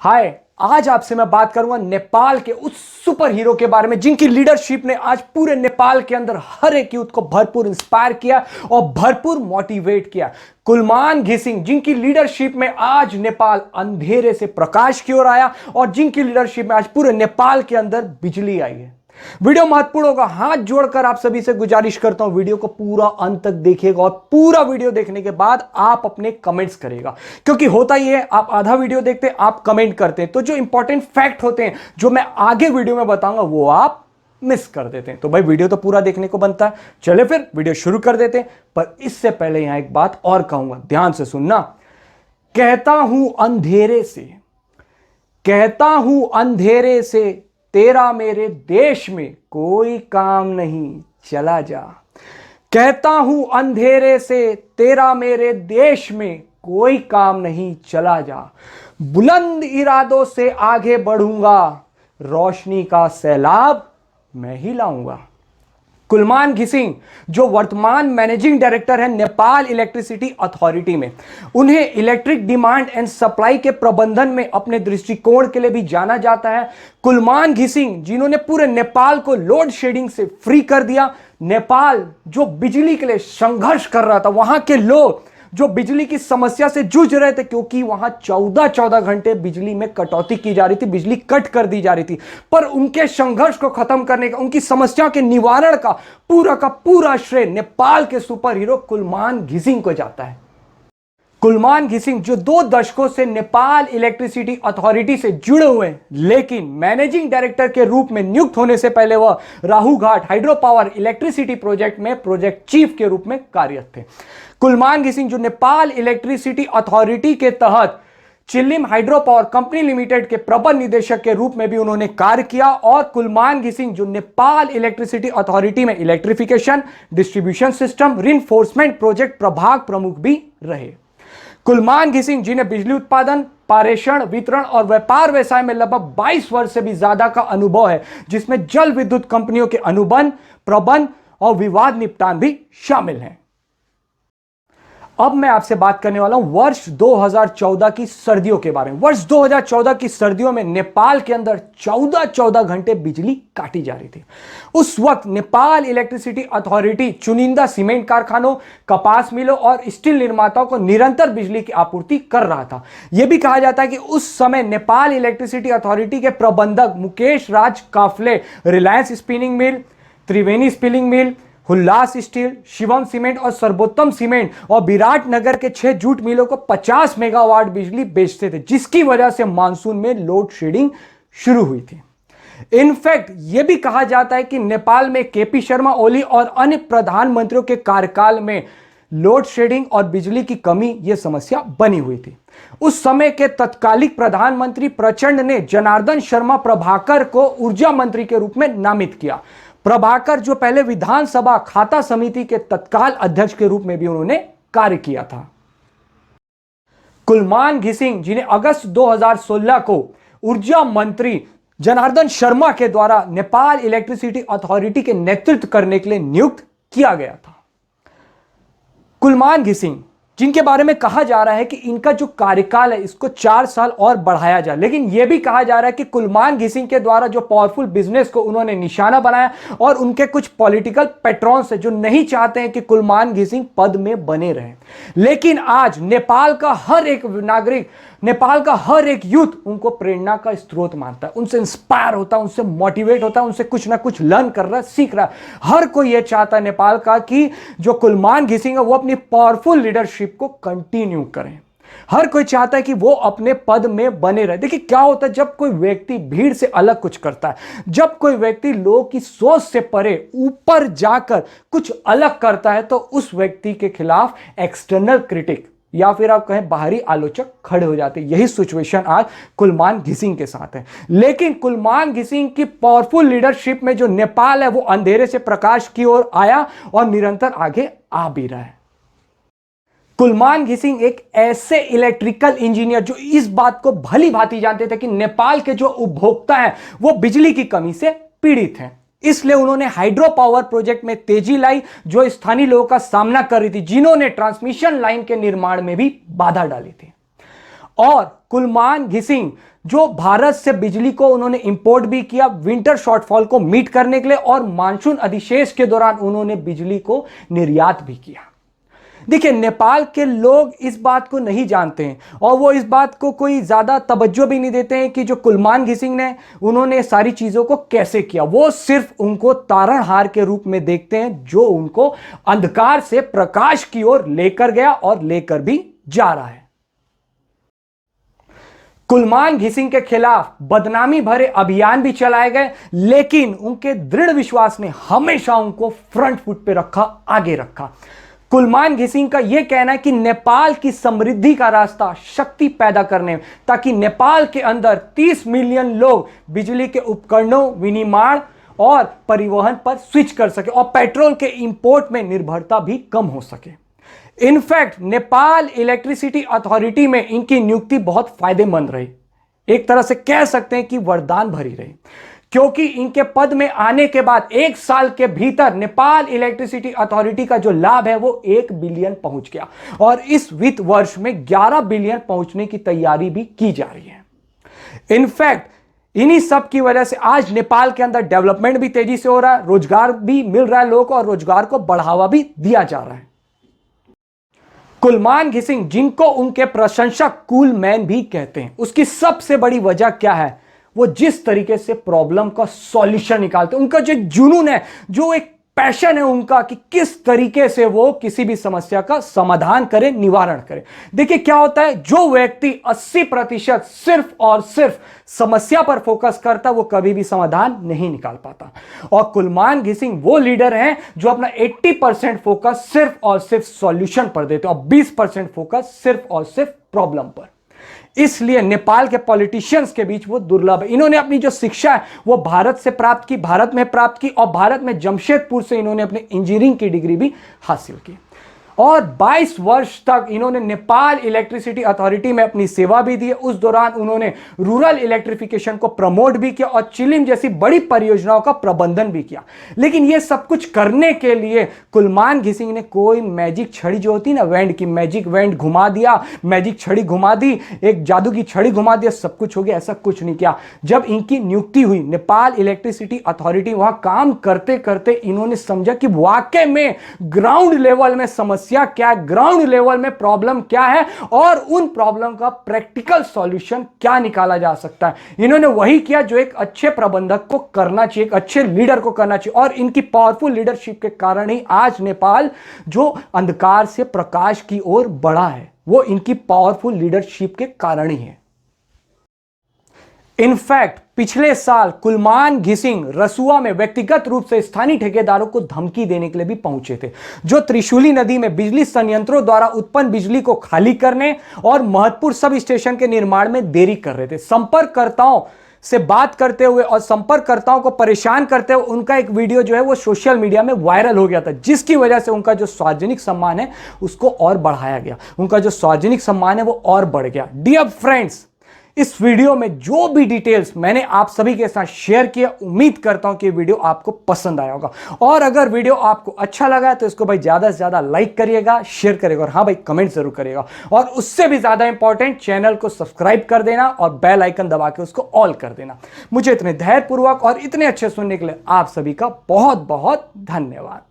हाय। आज आपसे मैं बात करूंगा नेपाल के उस सुपर हीरो के बारे में जिनकी लीडरशिप ने आज पूरे नेपाल के अंदर हर एक यूथ को भरपूर इंस्पायर किया और भरपूर मोटिवेट किया। कुलमान घिसिंग, जिनकी लीडरशिप में आज नेपाल अंधेरे से प्रकाश की ओर आया और जिनकी लीडरशिप में आज पूरे नेपाल के अंदर बिजली आई है। वीडियो महत्वपूर्ण होगा। हाथ जोड़कर आप सभी से गुजारिश करता हूं, वीडियो को पूरा अंत तक देखिएगा और पूरा वीडियो देखने के बाद आप अपने कमेंट्स करेगा, क्योंकि होता ही है आप आधा वीडियो देखते हैं, आप कमेंट करते हैं, तो जो इंपॉर्टेंट फैक्ट होते हैं जो मैं आगे वीडियो में बताऊंगा वो आप मिस कर देते हैं। तो भाई वीडियो तो पूरा देखने को बनता है। चले फिर वीडियो शुरू कर देते हैं, पर इससे पहले यहां एक बात और कहूंगा, ध्यान से सुनना। कहता हूं अंधेरे से तेरा मेरे देश में कोई काम नहीं, चला जा। कहता हूं अंधेरे से तेरा मेरे देश में कोई काम नहीं, चला जा। बुलंद इरादों से आगे बढ़ूंगा, रोशनी का सैलाब मैं ही लाऊंगा। कुलमान घिसिंग जो वर्तमान मैनेजिंग डायरेक्टर है नेपाल इलेक्ट्रिसिटी अथॉरिटी में, उन्हें इलेक्ट्रिक डिमांड एंड सप्लाई के प्रबंधन में अपने दृष्टिकोण के लिए भी जाना जाता है। कुलमान घिसिंग जिन्होंने पूरे नेपाल को लोड शेडिंग से फ्री कर दिया। नेपाल जो बिजली के लिए संघर्ष कर रहा था, वहां के लोग जो बिजली की समस्या से जूझ रहे थे, क्योंकि वहां 14-14 घंटे बिजली में कटौती की जा रही थी, बिजली कट कर दी जा रही थी, पर उनके संघर्ष को खत्म करने का, उनकी समस्या के निवारण का पूरा श्रेय नेपाल के सुपर हीरो कुलमान घिसिंग को जाता है। कुलमान घिसिंग जो 2 दशकों से नेपाल इलेक्ट्रिसिटी अथॉरिटी से जुड़े हुए हैं, लेकिन मैनेजिंग डायरेक्टर के रूप में नियुक्त होने से पहले वह राहूघाट हाइड्रो पावर इलेक्ट्रिसिटी प्रोजेक्ट में प्रोजेक्ट चीफ के रूप में कार्यरत थे। कुलमान घिसिंग जो नेपाल इलेक्ट्रिसिटी अथॉरिटी के तहत चिल्लिम हाइड्रो पावर कंपनी लिमिटेड के प्रबंध निदेशक के रूप में भी उन्होंने कार्य किया, और कुलमान घिसिंग जो नेपाल इलेक्ट्रिसिटी अथॉरिटी में electrification, distribution system, reinforcement project प्रभाग प्रमुख भी रहे। कुलमान घिसिंग जिन्हें बिजली उत्पादन, पारेषण, वितरण और व्यापार व्यवसाय में लगभग 22 वर्ष से भी ज्यादा का अनुभव है, जिसमें जल विद्युत कंपनियों के अनुबंध, प्रबंध और विवाद निपटान भी शामिल हैं। अब मैं आपसे बात करने वाला हूं वर्ष 2014 की सर्दियों के बारे में। वर्ष 2014 की सर्दियों में नेपाल के अंदर 14-14 घंटे बिजली काटी जा रही थी। उस वक्त नेपाल इलेक्ट्रिसिटी अथॉरिटी चुनिंदा सीमेंट कारखानों, कपास मिलों और स्टील निर्माताओं को निरंतर बिजली की आपूर्ति कर रहा था। यह भी कहा जाता है कि उस समय नेपाल इलेक्ट्रिसिटी अथॉरिटी के प्रबंधक Mukesh Raj Kafle Reliance spinning mill, Triveni spinning mill, Hullas steel, Shivam cement और सर्वोत्तम सीमेंट और विराटनगर के 6 जूट मिलों को 50 मेगावाट बिजली बेचते थे, जिसकी वजह से मानसून में लोड शेडिंग शुरू हुई थी। इनफैक्ट यह भी कहा जाता है कि नेपाल में केपी शर्मा ओली और अन्य प्रधानमंत्रियों के कार्यकाल में लोड शेडिंग और बिजली की कमी यह समस्या बनी हुई थी। उस समय के तत्कालिक प्रधानमंत्री प्रचंड ने जनार्दन शर्मा प्रभाकर को ऊर्जा मंत्री के रूप में नामित किया। प्रभाकर जो पहले विधानसभा खाता समिति के तत्काल अध्यक्ष के रूप में भी उन्होंने कार्य किया था। कुलमान घिसिंग जिन्हें अगस्त 2016 को ऊर्जा मंत्री जनार्दन शर्मा के द्वारा नेपाल इलेक्ट्रिसिटी अथॉरिटी के नेतृत्व करने के लिए नियुक्त किया गया था। कुलमान घिसिंग जिनके बारे में कहा जा रहा है कि इनका जो कार्यकाल है इसको 4 साल और बढ़ाया जाए, लेकिन यह भी कहा जा रहा है कि कुलमान घिसिंग के द्वारा जो पावरफुल बिजनेस को उन्होंने निशाना बनाया और उनके कुछ पॉलिटिकल पैट्रॉन्स है जो नहीं चाहते हैं कि कुलमान घिसिंग पद में बने रहें। लेकिन आज नेपाल का हर एक नागरिक, नेपाल का हर एक यूथ उनको प्रेरणा का स्रोत मानता है, उनसे इंस्पायर होता है, उनसे मोटिवेट होता है, उनसे कुछ ना कुछ लर्न कर रहा है, सीख रहा है। हर कोई यह चाहता है नेपाल का कि जो कुलमान घिसिंग है वो अपनी पावरफुल लीडरशिप को कंटिन्यू करें। हर कोई चाहता है कि वो अपने पद में बने रहे। देखिए क्या होता है जब कोई व्यक्ति भीड़ से अलग कुछ करता है, जब कोई व्यक्ति लोगों की सोच से परे ऊपर जाकर कुछ अलग करता है, तो उस व्यक्ति के खिलाफ एक्सटर्नल क्रिटिक या फिर आप कहें बाहरी आलोचक खड़े हो जाते हैं। यही सिचुएशन आज कुलमान घिसिंग के साथ है। लेकिन कुलमान घिसिंग की पावरफुल लीडरशिप में जो नेपाल है वो अंधेरे से प्रकाश की ओर आया और निरंतर आगे आ भी रहा है। कुलमान घिसिंग एक ऐसे इलेक्ट्रिकल इंजीनियर जो इस बात को भली भांति जानते थे कि नेपाल के जो उपभोक्ता हैं वो बिजली की कमी से पीड़ित हैं। इसलिए उन्होंने हाइड्रो पावर प्रोजेक्ट में तेजी लाई जो स्थानीय लोगों का सामना कर रही थी, जिन्होंने ट्रांसमिशन लाइन के निर्माण में भी बाधा डाली थी। और कुलमान घिसिंग जो भारत से बिजली को उन्होंने इंपोर्ट भी किया विंटर शॉर्टफॉल को मीट करने के लिए, और मानसून अधिशेष के दौरान उन्होंने बिजली को निर्यात भी किया। देखिए, नेपाल के लोग इस बात को नहीं जानते हैं और वो इस बात को कोई ज्यादा तवज्जो भी नहीं देते हैं कि जो कुलमान घिसिंग ने उन्होंने सारी चीजों को कैसे किया। वो सिर्फ उनको तारणहार के रूप में देखते हैं जो उनको अंधकार से प्रकाश की ओर लेकर गया और लेकर भी जा रहा है। कुलमान घिसिंग के खिलाफ बदनामी भरे अभियान भी चलाए गए, लेकिन उनके दृढ़ विश्वास ने हमेशा उनको फ्रंट फुट पे रखा, आगे रखा। कुलमान घिसिंग का यह कहना है कि नेपाल की समृद्धि का रास्ता शक्ति पैदा करने में, ताकि नेपाल के अंदर 30 मिलियन लोग बिजली के उपकरणों, विनिर्माण और परिवहन पर स्विच कर सके और पेट्रोल के इंपोर्ट में निर्भरता भी कम हो सके। इनफैक्ट नेपाल इलेक्ट्रिसिटी अथॉरिटी में इनकी नियुक्ति बहुत फायदेमंद रही, एक तरह से कह सकते हैं कि वरदान भरी रही, क्योंकि इनके पद में आने के बाद 1 साल के भीतर नेपाल इलेक्ट्रिसिटी अथॉरिटी का जो लाभ है वो 1 बिलियन पहुंच गया और इस वित्त वर्ष में 11 बिलियन पहुंचने की तैयारी भी की जा रही है। इनफैक्ट इन्हीं सब की वजह से आज नेपाल के अंदर डेवलपमेंट भी तेजी से हो रहा है, रोजगार भी मिल रहा है लोगों को और रोजगार को बढ़ावा भी दिया जा रहा है। कुलमान घिसिंग, जिनको उनके प्रशंसक कूल मैन भी कहते हैं, उसकी सबसे बड़ी वजह क्या है? वो जिस तरीके से प्रॉब्लम का सॉल्यूशन निकालते हैं, उनका जो एक जुनून है, जो एक पैशन है उनका कि किस तरीके से वो किसी भी समस्या का समाधान करे, निवारण करे। देखिए क्या होता है, जो व्यक्ति 80% सिर्फ और सिर्फ समस्या पर फोकस करता है वो कभी भी समाधान नहीं निकाल पाता। और कुलमान घिसिंग वो लीडर हैं जो अपना 80% फोकस सिर्फ और सिर्फ सॉल्यूशन पर देते हैं और 20% फोकस सिर्फ और सिर्फ प्रॉब्लम पर। इसलिए नेपाल के पॉलिटिशियंस के बीच वो दुर्लभ है। इन्होंने अपनी जो शिक्षा है वो भारत से प्राप्त की, भारत में प्राप्त की और भारत में जमशेदपुर से इन्होंने अपनी इंजीनियरिंग की डिग्री भी हासिल की और 22 वर्ष तक इन्होंने नेपाल इलेक्ट्रिसिटी अथॉरिटी में अपनी सेवा भी दी। उस दौरान उन्होंने रूरल इलेक्ट्रिफिकेशन को प्रमोट भी किया और चिलिम जैसी बड़ी परियोजनाओं का प्रबंधन भी किया। लेकिन यह सब कुछ करने के लिए कुलमान घिसिंग ने कोई मैजिक छड़ी जो होती ना, वैंड की मैजिक वैंड घुमा दिया, मैजिक छड़ी घुमा दी, एक जादू की छड़ी घुमा दिया, सब कुछ हो गया, ऐसा कुछ नहीं किया। जब इनकी नियुक्ति हुई नेपाल इलेक्ट्रिसिटी अथॉरिटी, वहां काम करते करते इन्होंने समझा कि वाकई में ग्राउंड लेवल में समस्या क्या है, ग्राउंड लेवल में प्रॉब्लम क्या है और उन प्रॉब्लम का प्रैक्टिकल सॉल्यूशन क्या निकाला जा सकता है। इन्होंने वही किया जो एक अच्छे प्रबंधक को करना चाहिए, एक अच्छे लीडर को करना चाहिए और इनकी पावरफुल लीडरशिप के कारण ही आज नेपाल जो अंधकार से प्रकाश की ओर बढ़ा है, वो इनकी पावरफुल लीडरशिप के कारण ही है। इनफैक्ट पिछले साल कुलमान घिसिंग रसुआ में व्यक्तिगत रूप से स्थानीय ठेकेदारों को धमकी देने के लिए भी पहुंचे थे, जो त्रिशूली नदी में बिजली संयंत्रों द्वारा उत्पन्न बिजली को खाली करने और महत्वपूर्ण सब स्टेशन के निर्माण में देरी कर रहे थे। संपर्ककर्ताओं से बात करते हुए और संपर्ककर्ताओं को परेशान करते हुए उनका एक वीडियो जो है वो सोशल मीडिया में वायरल हो गया था, जिसकी वजह से उनका जो सार्वजनिक सम्मान है उसको और बढ़ाया गया, उनका जो सार्वजनिक सम्मान है वो और बढ़ गया। डियर फ्रेंड्स, इस वीडियो में जो भी डिटेल्स मैंने आप सभी के साथ शेयर किया, उम्मीद करता हूं कि वीडियो आपको पसंद आया होगा और अगर वीडियो आपको अच्छा लगा तो इसको भाई ज्यादा से ज्यादा लाइक करिएगा, शेयर करिएगा और हाँ भाई कमेंट जरूर करिएगा और उससे भी ज्यादा इंपॉर्टेंट चैनल को सब्सक्राइब कर देना और बेल आइकन दबा के उसको ऑल कर देना। मुझे इतने धैर्यपूर्वक और इतने अच्छे सुनने के लिए आप सभी का बहुत बहुत धन्यवाद।